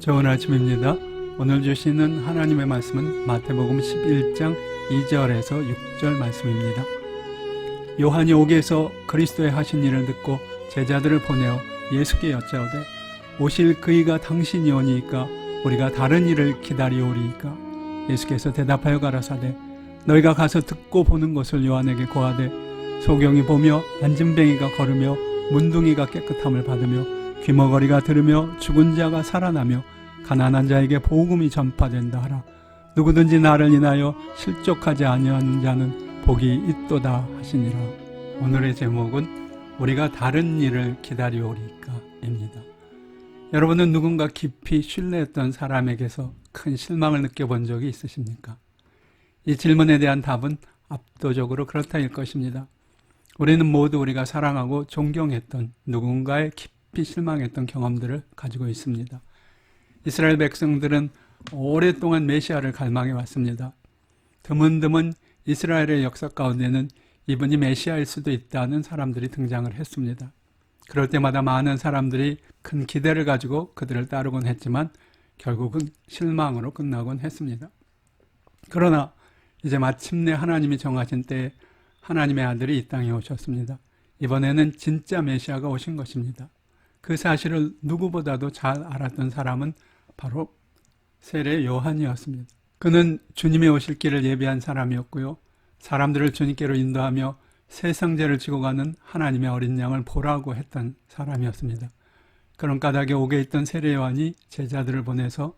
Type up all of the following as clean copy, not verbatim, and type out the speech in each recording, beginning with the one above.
좋은 아침입니다. 오늘 주시는 하나님의 말씀은 마태복음 11장 2절에서 6절 말씀입니다. 요한이 옥에서 그리스도의 하신 일을 듣고 제자들을 보내어 예수께 여짜오되 오실 그이가 당신이 오니이까 우리가 다른 일을 기다리오리이까. 예수께서 대답하여 가라사대 너희가 가서 듣고 보는 것을 요한에게 고하되 소경이 보며 안진뱅이가 걸으며 문둥이가 깨끗함을 받으며 귀머거리가 들으며 죽은 자가 살아나며 가난한 자에게 복음이 전파된다 하라. 누구든지 나를 인하여 실족하지 아니하는 자는 복이 있도다 하시니라. 오늘의 제목은 우리가 다른 일을 기다리오리까 입니다. 여러분은 누군가 깊이 신뢰했던 사람에게서 큰 실망을 느껴본 적이 있으십니까? 이 질문에 대한 답은 압도적으로 그렇다일 것입니다. 우리는 모두 우리가 사랑하고 존경했던 누군가에 깊이 실망했던 경험들을 가지고 있습니다. 이스라엘 백성들은 오랫동안 메시아를 갈망해 왔습니다. 드문드문 이스라엘의 역사 가운데는 이분이 메시아일 수도 있다는 사람들이 등장을 했습니다. 그럴 때마다 많은 사람들이 큰 기대를 가지고 그들을 따르곤 했지만 결국은 실망으로 끝나곤 했습니다. 그러나 이제 마침내 하나님이 정하신 때에 하나님의 아들이 이 땅에 오셨습니다. 이번에는 진짜 메시아가 오신 것입니다. 그 사실을 누구보다도 잘 알았던 사람은 바로 세례 요한이었습니다. 그는 주님의 오실 길을 예비한 사람이었고요. 사람들을 주님께로 인도하며 세상죄를 지고 가는 하나님의 어린 양을 보라고 했던 사람이었습니다. 그런 까닭에 옥에 있던 세례 요한이 제자들을 보내서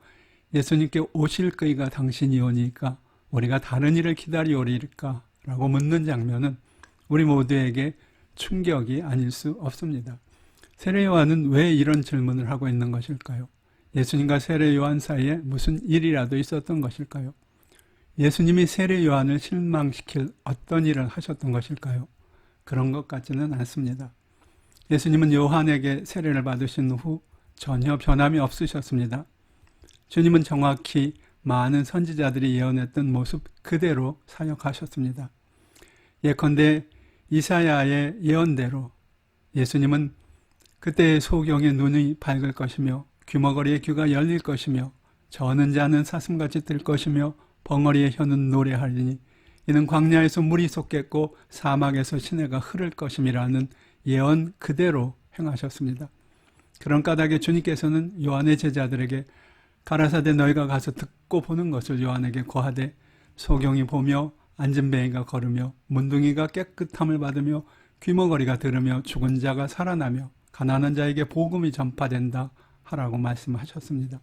예수님께 오실 그이가 당신이 오니까 우리가 다른 일을 기다리오리까 라고 묻는 장면은 우리 모두에게 충격이 아닐 수 없습니다. 세례 요한은 왜 이런 질문을 하고 있는 것일까요? 예수님과 세례 요한 사이에 무슨 일이라도 있었던 것일까요? 예수님이 세례 요한을 실망시킬 어떤 일을 하셨던 것일까요? 그런 것 같지는 않습니다. 예수님은 요한에게 세례를 받으신 후 전혀 변함이 없으셨습니다. 주님은 정확히 많은 선지자들이 예언했던 모습 그대로 사역하셨습니다. 예컨대 이사야의 예언대로 예수님은 그때의 소경의 눈이 밝을 것이며 귀머거리의 귀가 열릴 것이며 저는 자는 사슴같이 뜰 것이며 벙어리의 혀는 노래하리니 이는 광야에서 물이 솟겠고 사막에서 시내가 흐를 것임이라는 예언 그대로 행하셨습니다. 그런 까닭에 주님께서는 요한의 제자들에게 가라사대 너희가 가서 듣고 보는 것을 요한에게 고하되 소경이 보며 안진뱅이가 걸으며 문둥이가 깨끗함을 받으며 귀머거리가 들으며 죽은 자가 살아나며 가난한 자에게 복음이 전파된다 하라고 말씀하셨습니다.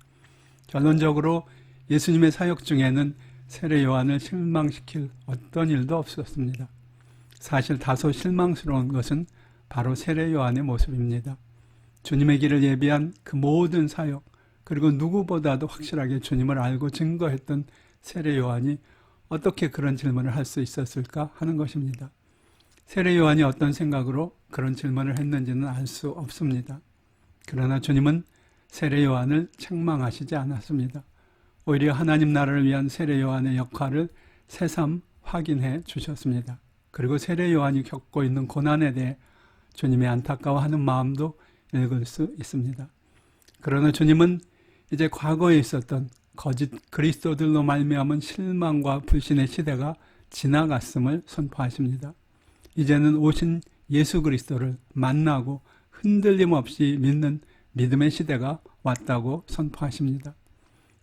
결론적으로 예수님의 사역 중에는 세례 요한을 실망시킬 어떤 일도 없었습니다. 사실 다소 실망스러운 것은 바로 세례 요한의 모습입니다. 주님의 길을 예비한 그 모든 사역, 그리고 누구보다도 확실하게 주님을 알고 증거했던 세례 요한이 어떻게 그런 질문을 할 수 있었을까 하는 것입니다. 세례 요한이 어떤 생각으로 그런 질문을 했는지는 알 수 없습니다. 그러나 주님은 세례 요한을 책망하시지 않았습니다. 오히려 하나님 나라를 위한 세례 요한의 역할을 새삼 확인해 주셨습니다. 그리고 세례 요한이 겪고 있는 고난에 대해 주님의 안타까워하는 마음도 읽을 수 있습니다. 그러나 주님은 이제 과거에 있었던 거짓 그리스도들로 말미암은 실망과 불신의 시대가 지나갔음을 선포하십니다. 이제는 오신 예수 그리스도를 만나고 흔들림 없이 믿는 믿음의 시대가 왔다고 선포하십니다.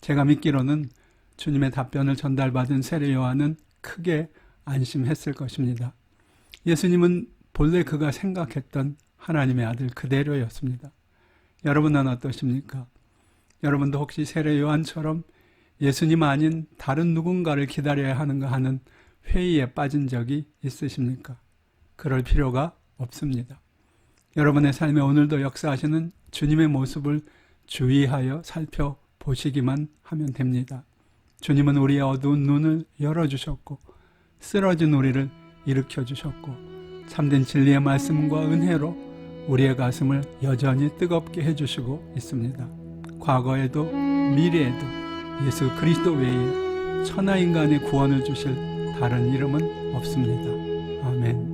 제가 믿기로는 주님의 답변을 전달받은 세례 요한은 크게 안심했을 것입니다. 예수님은 본래 그가 생각했던 하나님의 아들 그대로였습니다. 여러분은 어떠십니까? 여러분도 혹시 세례 요한처럼 예수님 아닌 다른 누군가를 기다려야 하는가 하는 회의에 빠진 적이 있으십니까? 그럴 필요가 없습니다. 여러분의 삶에 오늘도 역사하시는 주님의 모습을 주의하여 살펴보시기만 하면 됩니다. 주님은 우리의 어두운 눈을 열어주셨고 쓰러진 우리를 일으켜주셨고 참된 진리의 말씀과 은혜로 우리의 가슴을 여전히 뜨겁게 해주시고 있습니다. 과거에도 미래에도 예수 그리스도 외에 천하 인간의 구원을 주실 다른 이름은 없습니다. 아멘.